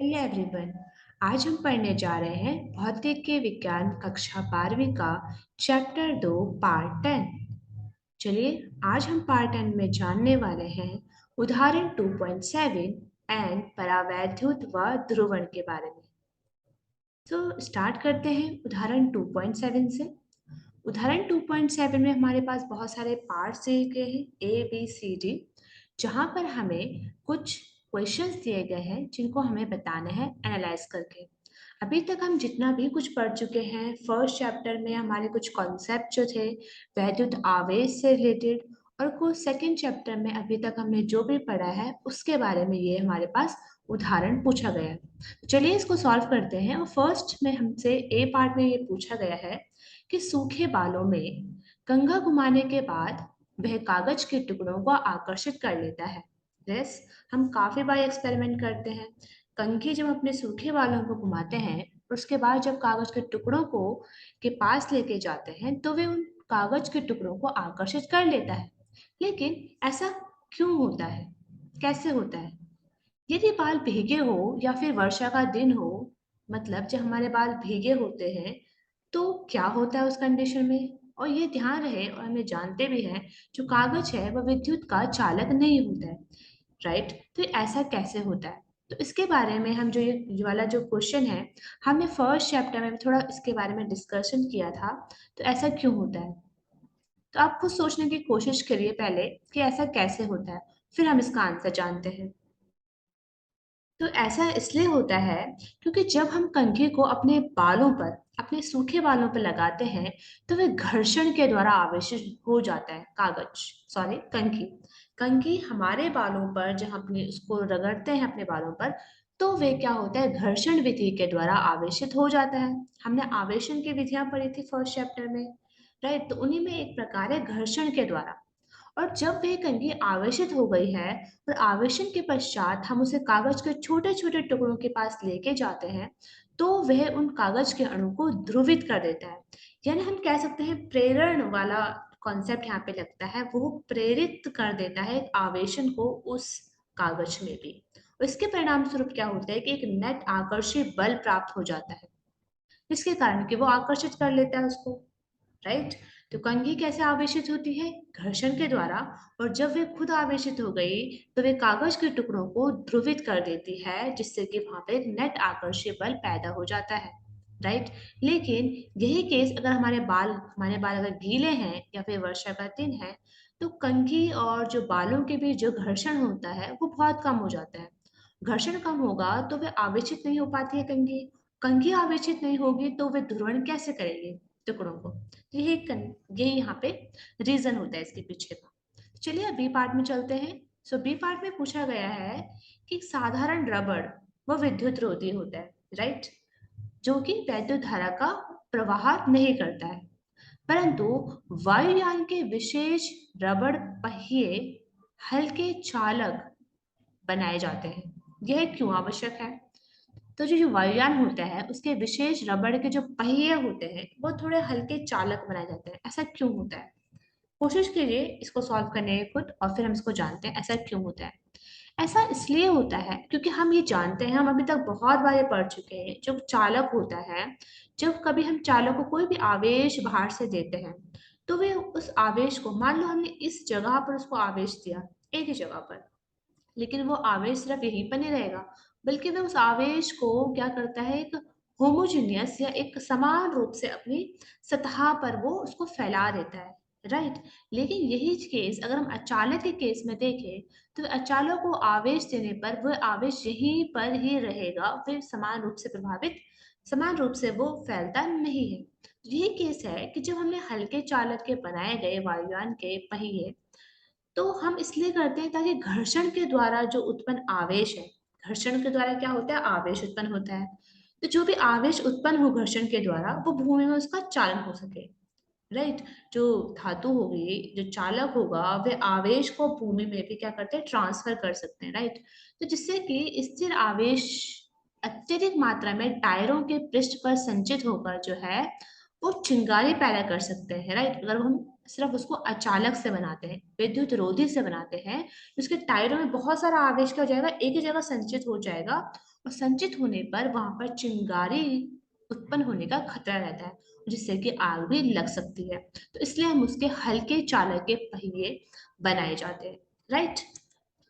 Hello everyone. आज हम पढ़ने जा रहे हैं भौतिकी विज्ञान कक्षा 12वीं का चैप्टर 2 पार्ट 10। चलिए, आज हम पार्ट 10 में जानने वाले हैं उदाहरण 2.7 एंड परावैद्युत व ध्रुवण के बारे में। तो स्टार्ट करते हैं उदाहरण 2.7 से। उदाहरण 2.7 में हमारे पास बहुत सारे पार्ट्स दिए गए हैं ए बी सी डी, जहाँ पर हमें कुछ क्वेश्चंस दिए गए हैं जिनको हमें बताना है एनालाइज करके। अभी तक हम जितना भी कुछ पढ़ चुके हैं, फर्स्ट चैप्टर में हमारे कुछ कॉन्सेप्ट जो थे वैद्युत आवेश से रिलेटेड, और कुछ सेकंड चैप्टर में अभी तक हमने जो भी पढ़ा है उसके बारे में ये हमारे पास उदाहरण पूछा गया है। तो चलिए इसको सॉल्व करते हैं। और फर्स्ट में हमसे ए पार्ट में ये पूछा गया है कि सूखे बालों में कंघा घुमाने के बाद वह कागज के टुकड़ों को आकर्षित कर लेता है। यस, हम काफी बार एक्सपेरिमेंट करते हैं। कंघी जब अपने सूखे बालों को घुमाते हैं, उसके बाद जब कागज के टुकड़ों को के पास लेके जाते हैं तो वे उन कागज के टुकड़ों को आकर्षित कर लेता है। लेकिन ऐसा क्यों होता है, कैसे होता है? यदि बाल भीगे हो या फिर वर्षा का दिन हो, मतलब जब हमारे बाल भीगे होते हैं तो क्या होता है उस कंडीशन में? और ये ध्यान रहे, और हमें जानते भी हैं, जो कागज है वह विद्युत का चालक नहीं होता है, राइट? तो ऐसा कैसे होता है? तो इसके बारे में हम जो ये वाला जो क्वेश्चन है, हमने फर्स्ट चैप्टर में भी थोड़ा इसके बारे में डिस्कशन किया था। तो ऐसा क्यों होता है? तो आप खुद सोचने की कोशिश करिए पहले कि ऐसा कैसे होता है, फिर हम इसका आंसर जानते हैं। तो ऐसा इसलिए होता है क्योंकि जब हम कंघी को अपने बालों पर, अपने सूखे बालों पर लगाते हैं, तो वह घर्षण के द्वारा आवेशित हो जाता है। कागज, सॉरी, कंघी। कंघी हमारे बालों पर जब हम अपने उसको रगड़ते हैं अपने बालों पर, तो वे क्या होता है, घर्षण विधि के द्वारा आवेशित हो जाता है। हमने आवेशन की विधियां पढ़ी थी फर्स्ट चैप्टर में, राइट? तो उन्हीं में एक प्रकार है घर्षण के द्वारा। और जब वह कंघी आवेशित हो गई है, और आवेशन के पश्चात हम उसे कागज के छोटे छोटे टुकड़ों के पास लेके जाते हैं, तो वह उन कागज के अणु को ध्रुवित कर देता है। यानी हम कह सकते हैं प्रेरण वाला कॉन्सेप्ट यहाँ पे लगता है, वो प्रेरित कर देता है एक आवेशन को उस कागज में भी। और इसके परिणाम स्वरूप क्या होता है कि एक नेट आकर्षी बल प्राप्त हो जाता है, जिसके कारण कि वो आकर्षित कर लेता है उसको, राइट? तो कंघी कैसे आवेशित होती है? घर्षण के द्वारा। और जब वे खुद आवेशित हो गई, तो वे कागज के टुकड़ों को ध्रुवित कर देती है, जिससे कि वहां पे एक नेट आकर्षीय बल पैदा हो जाता है, राइट? लेकिन यही केस अगर हमारे बाल अगर गीले हैं या फिर वर्षा का दिन है, तो कंघी और जो बालों के बीच जो घर्षण होता है वो बहुत कम हो जाता है। घर्षण कम होगा तो वे आवेशित नहीं हो पाती है कंघी। कंघी आवेशित नहीं होगी तो वे ध्रुवण कैसे करेगी टुकड़ों को? यही यहाँ पे रीजन होता है इसके पीछे का। चलिए बी पार्ट में चलते हैं। सो बी पार्ट में पूछा गया है कि साधारण रबड़ वो विद्युत रोधी होता है, राइट? जो कि वैद्युत धारा का प्रवाह नहीं करता है, परंतु वायुयान के विशेष रबड़ पहिए हल्के चालक बनाए जाते हैं। यह क्यों आवश्यक है? तो जो वायुयान होता है उसके विशेष रबड़ के जो पहिए होते हैं वो थोड़े हल्के चालक बनाए जाते हैं। ऐसा क्यों होता है? कोशिश कीजिए इसको सॉल्व करने की खुद, और फिर हम इसको जानते हैं ऐसा क्यों होता है। ऐसा इसलिए होता है क्योंकि हम ये जानते हैं, हम अभी तक बहुत बार ये पढ़ चुके हैं, जो चालक होता है, जब कभी हम चालक को कोई भी आवेश बाहर से देते हैं, तो वे उस आवेश को, मान लो हमने इस जगह पर उसको आवेश दिया, एक ही जगह पर, लेकिन वो आवेश सिर्फ यहीं पर नहीं रहेगा, बल्कि वह उस आवेश को क्या करता है, एक होमोजीनियस या एक समान रूप से अपनी सतह पर वो उसको फैला देता है, राइट? लेकिन यही केस अगर हम अचालक के केस में देखें, तो अचालक को आवेश देने पर वह आवेश यहीं पर ही रहेगा, फिर समान रूप से प्रभावित, समान रूप से वो फैलता नहीं है। यही केस है कि जब हमने हल्के चालक के बनाए गए वायुयान के पहिए, तो हम इसलिए करते हैं ताकि घर्षण के द्वारा जो उत्पन्न आवेश है, घर्षण के द्वारा क्या होता है, आवेश उत्पन्न होता है। तो जो भी आवेश उत्पन्न हो घर्षण के द्वारा, वो भूमि में उसका चालन हो सके, राइट? जो धातु होगी, जो चालक होगा, वह आवेश को भूमि में भी क्या करते हैं, ट्रांसफर कर सकते हैं, राइट? तो जिससे कि स्थिर आवेश अत्यधिक मात्रा में टायरों के पृष्ठ पर संचित होकर जो है वो चिंगारी पैदा कर सकते हैं, राइट? अगर हम सिर्फ उसको अचालक से बनाते हैं, विद्युत रोधी से बनाते हैं। उसके टायरों में बहुत सारा आवेश क्या हो जाएगा, एक ही जगह संचित हो जाएगा, और संचित होने पर वहां पर चिंगारी उत्पन्न होने का खतरा रहता है, जिससे कि आग भी लग सकती है। तो इसलिए हम उसके हल्के चालक के पहिए बनाए जाते हैं, राइट।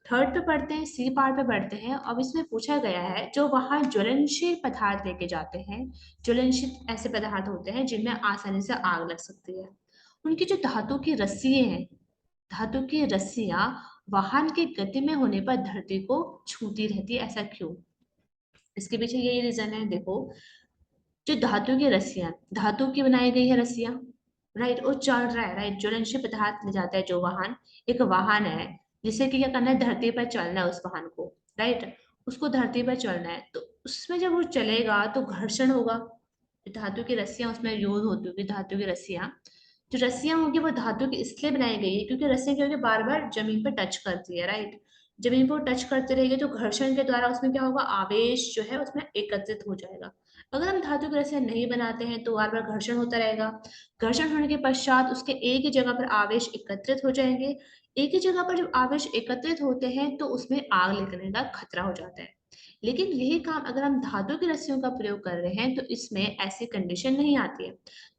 थर्ड पे पढ़ते हैं, सी पार्ट पे पढ़ते हैं। अब इसमें पूछा गया है जो वहां ज्वलनशील पदार्थ लेके जाते हैं, ज्वलनशील ऐसे पदार्थ होते हैं जिनमें आसानी से आग लग सकती है, उनकी जो धातु की रस्सियां हैं, धातु की रस्सियां वाहन के गति में होने पर धरती को छूती रहती है, ऐसा क्यों? इसके पीछे यही रीजन है, देखो। जो धातु की रस्सियां, धातु की बनाई गई है रस्सियां, राइट, वो चल रहा है, राइट, ज्वलनशील पदार्थ ले जाता है जो वाहन, एक वाहन है जिसे कि क्या करना है, धरती पर चलना है उस वाहन को, राइट, उसको धरती पर चलना है, तो उसमें जब वो चलेगा तो घर्षण होगा। धातु की रस्सियां उसमें यूज होती होगी, धातु की रस्सियां, जो रस्सियां होंगी वो धातु की इसलिए बनाई गई है क्योंकि रस्सियां क्या होगी, बार बार जमीन पर टच करती है, राइट, जमीन पर टच करते रहेगी तो घर्षण के द्वारा उसमें क्या होगा, आवेश जो है उसमें एकत्रित हो जाएगा। अगर हम धातु की रस्सियां नहीं बनाते हैं तो बार बार घर्षण होता रहेगा, घर्षण होने के पश्चात उसके एक ही जगह पर आवेश एकत्रित हो जाएंगे, एक ही जगह पर जब आवेश एकत्रित होते हैं तो उसमें आग लगने का खतरा हो जाता है। लेकिन यही काम अगर हम धातु की रस्सियों का प्रयोग कर रहे हैं तो इसमें ऐसी कंडीशन नहीं आती है।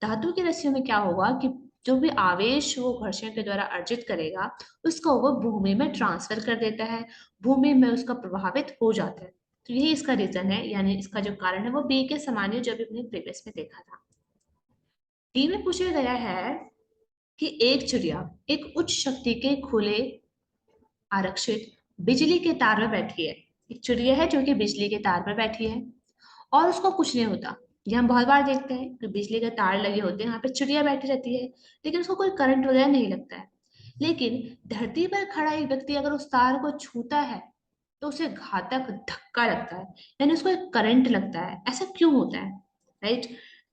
धातु की रस्सियों में क्या होगा कि जो भी आवेश वो घर्षण के द्वारा अर्जित करेगा उसको वो भूमि में ट्रांसफर कर देता है, भूमि में उसका प्रभावित हो जाता है। तो यही इसका रीजन है, यानी इसका जो कारण है वो बी के समान है जो अभी अपने प्रीवियस में देखा था। डी में पूछा गया है कि एक चिड़िया एक उच्च शक्ति के खुले आरक्षित बिजली के तार में बैठी है। एक चिड़िया है जो कि बिजली के तार पर बैठी है और उसको कुछ नहीं होता। ये हम बहुत बार देखते हैं कि बिजली के तार लगे होते हैं, वहां पे चिड़िया बैठी रहती है, लेकिन उसको कोई करंट वगैरह नहीं लगता है। लेकिन धरती पर खड़ा एक व्यक्ति अगर उस तार को छूता है तो उसे घातक धक्का लगता है, यानी उसको एक करंट लगता है। ऐसा क्यों होता है, राइट?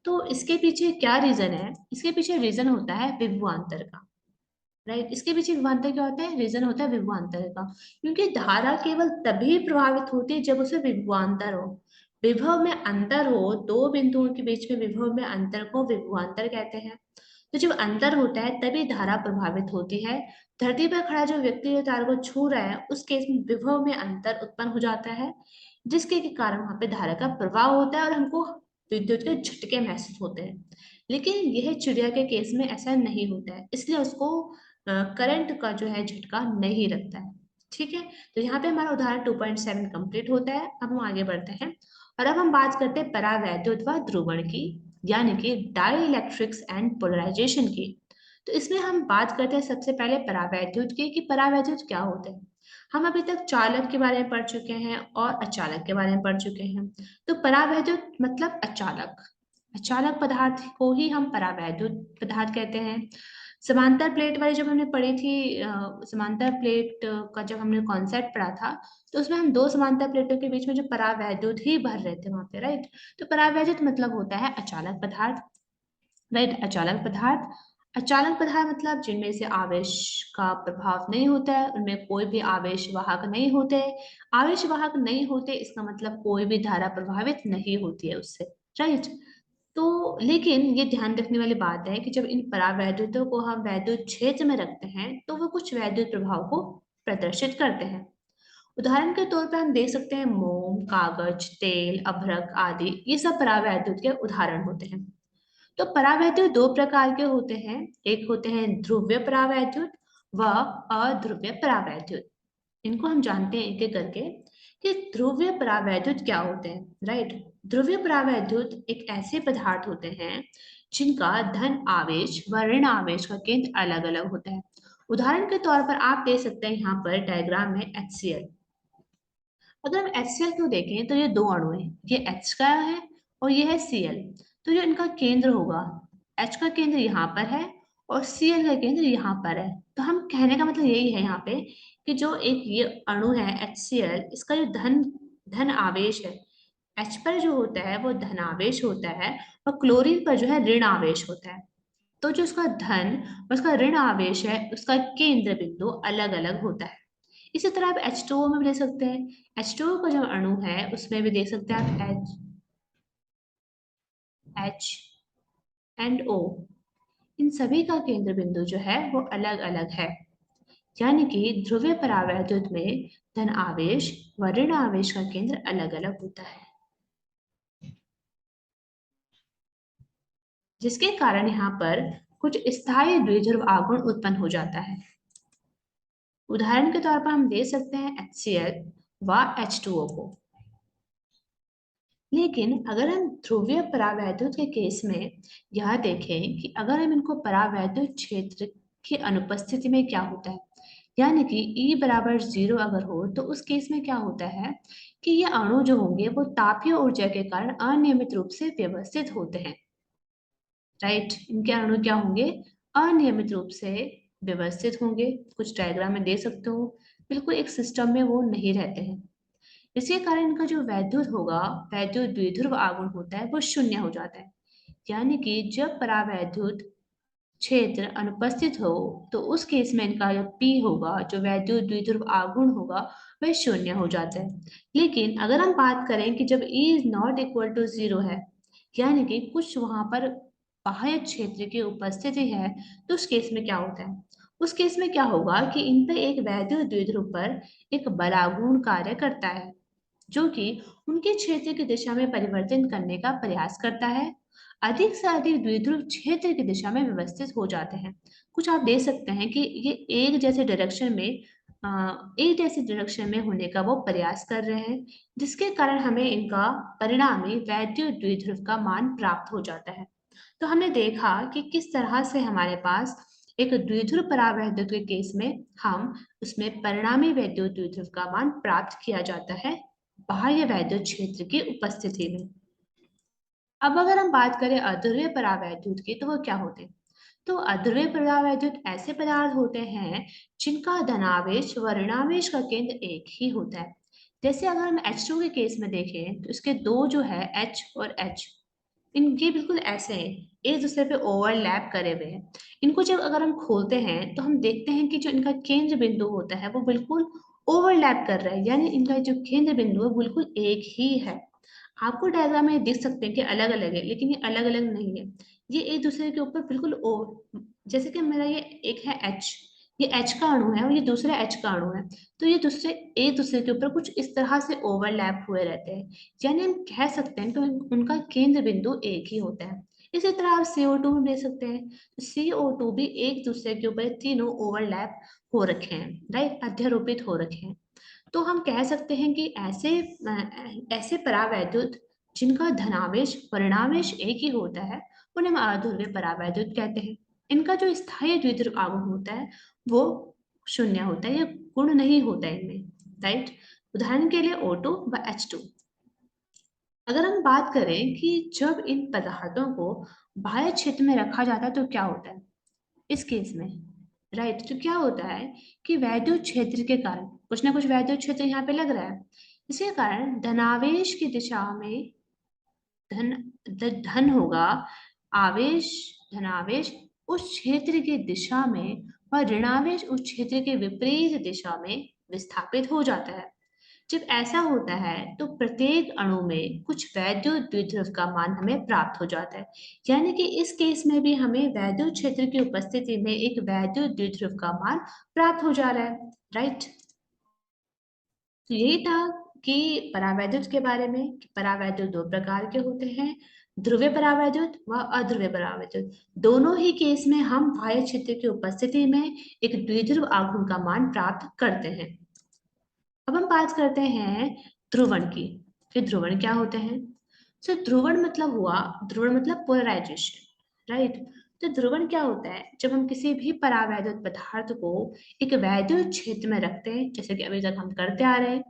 तो इसके पीछे क्या रीजन है? इसके पीछे रीजन होता है विभवांतर का, राइट। इसके पीछे विभवांतर क्या होता है, रीजन होता है विभवांतर का, क्योंकि धारा केवल तभी प्रभावित होती है जब उसे विभवांतर हो, विभव में अंतर हो, दो बिंदुओं के बीच में विभव में अंतर को विभवांतर कहते हैं। तो जब अंतर होता है तभी धारा प्रभावित होती है। धरती पर खड़ा जो व्यक्ति जो तार को छू रहा है उस केस में विभव में अंतर उत्पन्न हो जाता है, जिसके के कारण वहां पे धारा का प्रवाह होता है और हमको विद्युत के झटके महसूस होते हैं। लेकिन यह चिड़िया के केस में ऐसा नहीं होता है, इसलिए उसको करंट का जो है झटका नहीं लगता है। ठीक है, तो यहाँ पे हमारा उदाहरण 2.7 कंप्लीट होता है। अब हम आगे बढ़ते हैं और अब हम बात करते हैं परावैद्युत व ध्रुवण की, यानी कि डाइलेक्ट्रिक्स एंड पोलराइजेशन की। तो इसमें हम बात करते हैं सबसे पहले परावैद्युत की, कि परावैद्युत क्या होते हैं। हम अभी तक चालक के बारे में पढ़ चुके हैं और अचालक के बारे में पढ़ चुके हैं। तो परावैद्युत मतलब अचालक, अचालक पदार्थ को ही हम परावैद्युत पदार्थ कहते हैं। समांतर प्लेट वाली जब हमने पढ़ी थी, समांतर प्लेट का जब हमने कॉन्सेप्ट पढ़ा था, तो उसमें हम दो समांतर प्लेटों के बीच में जो परावैद्युत ही भर रहे थे वहां पे, राइट। तो परावैद्युत मतलब होता है अचालक पदार्थ, राइट, अचालक पदार्थ। अचालक पदार्थ मतलब जिनमें से आवेश का प्रभाव नहीं होता है, उनमें कोई भी आवेश वाहक नहीं होते। आवेश वाहक नहीं होते इसका मतलब कोई भी धारा प्रभावित नहीं होती है उससे, राइट। तो लेकिन ये ध्यान रखने वाली बात है कि जब इन परावैद्युतों को हम वैद्युत क्षेत्र में रखते हैं तो वो कुछ वैद्युत प्रभाव को प्रदर्शित करते हैं। उदाहरण के तौर पर हम देख सकते हैं मोम, कागज, तेल, अभ्रक आदि, ये सब परावैद्युत के उदाहरण होते हैं। तो परावैद्युत दो प्रकार के होते हैं, एक होते हैं ध्रुवीय परावैद्युत व अध्रुवीय परावैद्युत। इनको हम जानते हैं एक एक करके कि ध्रुवीय परावैद्युत क्या होते हैं, राइट। ध्रुवीय परावैद्युत एक ऐसे पदार्थ होते हैं जिनका धन आवेश व ऋण आवेश का केंद्र अलग अलग होता है। उदाहरण के तौर पर आप देख सकते हैं यहाँ पर डायग्राम में HCl। अगर हम HCl को देखें तो ये दो अणु हैं, ये H का है और ये है Cl। तो जो इनका केंद्र होगा, H का केंद्र यहाँ पर है और Cl का केंद्र यहाँ पर है। तो हम कहने का मतलब यही है यहाँ पे कि जो एक ये अणु है HCl, इसका जो धन धन आवेश है, H पर जो होता है वो धन आवेश होता है और क्लोरीन पर जो है ऋण आवेश होता है। तो जो उसका धन और उसका ऋण आवेश है उसका केंद्र बिंदु अलग अलग होता है। इसी तरह आप H2O में भी देख सकते हैं, H2O का जो अणु है उसमें भी देख सकते हैं आप H एंड O, इन सभी का केंद्र बिंदु जो है वो अलग अलग है। यानी कि ध्रुवीय परावैद्युत में धन आवेश व ऋण आवेश का केंद्र अलग अलग होता है, जिसके कारण यहाँ पर कुछ स्थायी द्विध्रुव आघूर्ण उत्पन्न हो जाता है। उदाहरण के तौर पर हम दे सकते हैं HCl व H2O को। लेकिन अगर हम ध्रुवीय परावैद्युत के केस में यह देखें कि अगर हम इनको परावैद्युत क्षेत्र की अनुपस्थिति में क्या होता है, यानी कि E बराबर 0 अगर हो तो उस केस में क्या होता है कि ये अणु जो होंगे वो तापीय ऊर्जा के कारण अनियमित रूप से व्यवस्थित होते हैं। राइट, इनके अणु क्या होंगे, अनियमित रूप से व्यवस्थित होंगे। कुछ डायग्राम में दे सकते हो, बिल्कुल एक सिस्टम में वो नहीं रहते हैं। इसी कारण इनका जो वैद्युत होगा, वैद्युत द्विध्रुव आघूर्ण होता है वो शून्य हो जाता है। यानी कि जब परावैद्युत क्षेत्र अनुपस्थित हो तो उस केस में इनका जो P होगा, जो वैद्युत द्विध्रुव आघूर्ण होगा, वह शून्य हो जाता है। लेकिन अगर हम बात करें कि जब E is not equal to 0 है, यानी कि कुछ वहां पर बाह्य क्षेत्र की उपस्थिति है, तो उस केस में क्या होता है, उस केस में क्या होगा कि इन पे एक वैद्युत द्विध्रुव पर एक बलाघूर्ण कार्य करता है, जो कि उनके क्षेत्र की दिशा में परिवर्तन करने का प्रयास करता है। अधिक से अधिक द्विध्रुव क्षेत्र की दिशा में व्यवस्थित हो जाते हैं। कुछ आप देख सकते हैं कि ये एक जैसे डायरेक्शन में होने का वो प्रयास कर रहे हैं, जिसके कारण हमें इनका परिणामी वैद्युत द्विध्रुव का मान प्राप्त हो जाता है। तो हमने देखा कि किस तरह से हमारे पास एक द्विध्रुव परावैद्युत के केस में हम उसमें परिणामी वैद्युत द्विध्रुव का मान प्राप्त किया जाता है बाह्य वैद्युत क्षेत्र की उपस्थिति में। अब अगर हम बात करें अध्रुवीय परावैद्युत की, तो वो क्या होते हैं, तो अध्रुवीय परावैद्युत ऐसे पदार्थ होते हैं जिनका धनावेश व ऋणावेश का केंद्र एक ही होता है। जैसे अगर हम H2 के केस में देखें तो इसके दो जो है H और H, इनके बिल्कुल ऐसे हैं, एक दूसरे पे ओवरलैप करे हुए हैं। इनको जब अगर हम खोलते हैं तो हम देखते हैं कि जो इनका केंद्र बिंदु होता है वो बिल्कुल ओवरलैप कर रहा है, यानी इनका जो केंद्र बिंदु है बिल्कुल एक ही है। आपको डायग्राम में दिख सकते हैं कि अलग अलग है, लेकिन ये अलग अलग नहीं है, ये एक दूसरे के ऊपर बिल्कुल ओ, जैसे कि मेरा ये एक है H, ये H का अणु है और ये दूसरा H का अणु है, तो ये दूसरे एक दूसरे के ऊपर कुछ इस तरह से ओवरलैप हुए रहते हैं, यानी हम कह सकते हैं कि उनका केंद्र बिंदु एक ही होता है। इसी तरह आप CO2 में देख सकते हैं, तो CO2 भी एक दूसरे के ऊपर तीनों ओवरलैप हो रखे हैं, राइट, अध्यारोपित हो रखे हैं। तो हम कह सकते हैं कि ऐसे परावैद्युत जिनका धनावेश परिणावेश एक ही होता है, उन्हें हम अध्रुवीय परावैद्युत कहते हैं। इनका जो स्थायी द्विध्रुव आघूर्ण होता है वो शून्य होता है, ये गुण नहीं होता है इनमें, राइट। उदाहरण के लिए O2 व H2। अगर हम बात करें कि जब इन पदार्थों को बाह्य क्षेत्र में रखा जाता है तो क्या होता है इस केस में, राइट, तो क्या होता है कि वैद्युत क्षेत्र के कारण कुछ ना कुछ वैद्युत क्षेत्र यहाँ पे लग रहा है, इसके कारण धनावेश की दिशा में धन धन होगा, आवेश धनावेश उस क्षेत्र की दिशा में और ऋणावेश उस क्षेत्र के विपरीत दिशा में विस्थापित हो जाता है। जब ऐसा होता है तो प्रत्येक अणु में कुछ वैद्युत द्विध्रुव का मान हमें प्राप्त हो जाता है, यानी कि इस केस में भी हमें वैद्युत क्षेत्र की उपस्थिति में एक वैद्युत द्विध्रुव का मान प्राप्त हो जा रहा है, राइट। तो यही था कि परावैद्युत के बारे में कि परावैद्युत दो प्रकार के होते हैं, ध्रुवीय परावैद्युत व अध्रुवीय परावैद्युत। दोनों ही केस में हम बाह्य क्षेत्र की उपस्थिति में एक द्विध्रुव आघूर्ण का मान प्राप्त करते हैं। अब हम बात करते हैं ध्रुवण की, कि ध्रुवण क्या होते हैं। सो ध्रुवण मतलब हुआ, ध्रुवण मतलब पोलराइजेशन, राइट। तो ध्रुवण क्या होता है, जब हम किसी भी परावैद्युत पदार्थ को एक वैद्युत क्षेत्र में रखते हैं, जैसे कि अभी तक हम करते आ रहे हैं।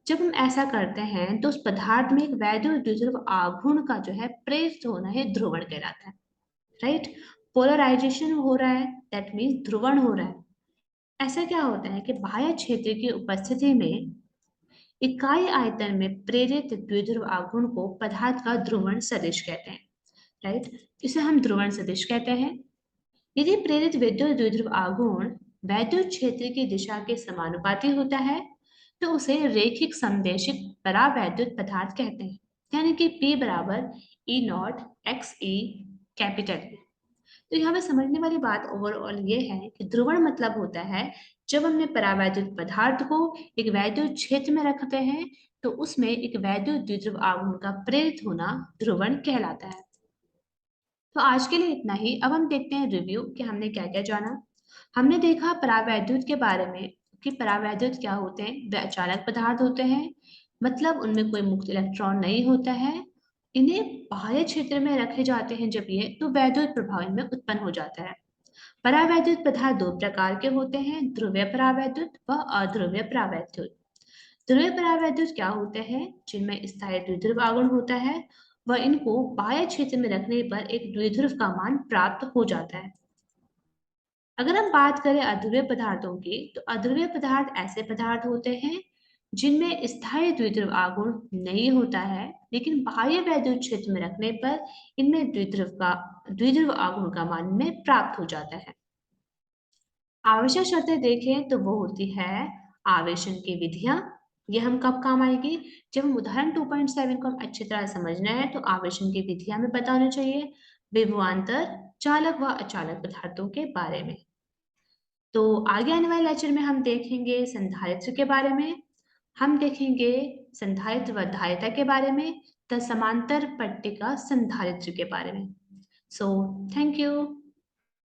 जब हम ऐसा करते हैं तो उस पदार्थ में एक वैद्युत द्विध्रुव आघूर्ण का जो है प्रेरित होना है ध्रुवण कहलाता है, राइट। पोलराइजेशन हो रहा है, दैट मीन्स ध्रुवण हो रहा है। ऐसा क्या होता है कि बाह्य क्षेत्र की उपस्थिति में इकाई आयतन में प्रेरित द्विध्रुव आघूर्ण को पदार्थ का ध्रुवण सदिश कहते हैं, राइट। इसे हम ध्रुवण सदिश कहते हैं। यदि प्रेरित विद्युत द्विध्रुव आघूर्ण वैद्युत क्षेत्र की दिशा के समानुपाती होता है तो उसे रैखिक समदैशिक परावैद्युत पदार्थ कहते हैं, यानी कि P बराबर E not x E capital E। तो यहाँ पे समझने वाली बात ओवरऑल ये है कि ध्रुवण मतलब होता है जब हमने परावैद्युत पदार्थ को एक वैद्युत क्षेत्र में रखते हैं तो उसमें एक वैद्युत द्विध्रुव आघूर्ण का प्रेरित होना ध्रुवण कहलाता है। तो आज के लिए इतना ही। अब हम देखते हैं रिव्यू कि हमने क्या क्या जाना। हमने देखा परावैद्युत के बारे में कि परावैद्युत क्या होते हैं। वे अचालक पदार्थ होते हैं, मतलब उनमें कोई मुक्त इलेक्ट्रॉन नहीं होता है। इन्हें बाह्य क्षेत्र में रखे जाते हैं जब ये तो वैद्युत प्रभाव इनमें उत्पन्न हो जाता है। परावैद्युत पदार्थ दो प्रकार के होते हैं, ध्रुवीय परावैद्युत व अध्रुवीय परावैद्युत। ध्रुवीय परावैद्युत क्या होते हैं? जिनमें स्थायी द्विध्रुव आघूर्ण होता है व इनको बाह्य क्षेत्र में रखने पर एक द्विध्रुव का मान प्राप्त हो जाता है। अगर हम बात करें अध्रुवीय पदार्थों की, तो अध्रुवीय पदार्थ ऐसे पदार्थ होते हैं जिनमें स्थायी द्विध्रुव आघूर्ण नहीं होता है, लेकिन बाह्य वैद्युत क्षेत्र में रखने पर इनमें द्विध्रुव आघूर्ण का मान में प्राप्त हो जाता है। आवश्यक शर्तें देखें तो वो होती है आवेशन की विधियां। ये हम कब काम आएगी? जब हम उदाहरण 2.7 को हम अच्छी तरह समझना है तो आवेशन की विधियां हमें पता होनी चाहिए विभवांतर, चालक व अचालक पदार्थों के बारे में। तो आगे आने वाले लेक्चर में हम देखेंगे संधारित्र के बारे में, हम देखेंगे संधारित्र व धारिता के बारे में, तथा समांतर पट्टिका संधारित्र के बारे में। So thank you.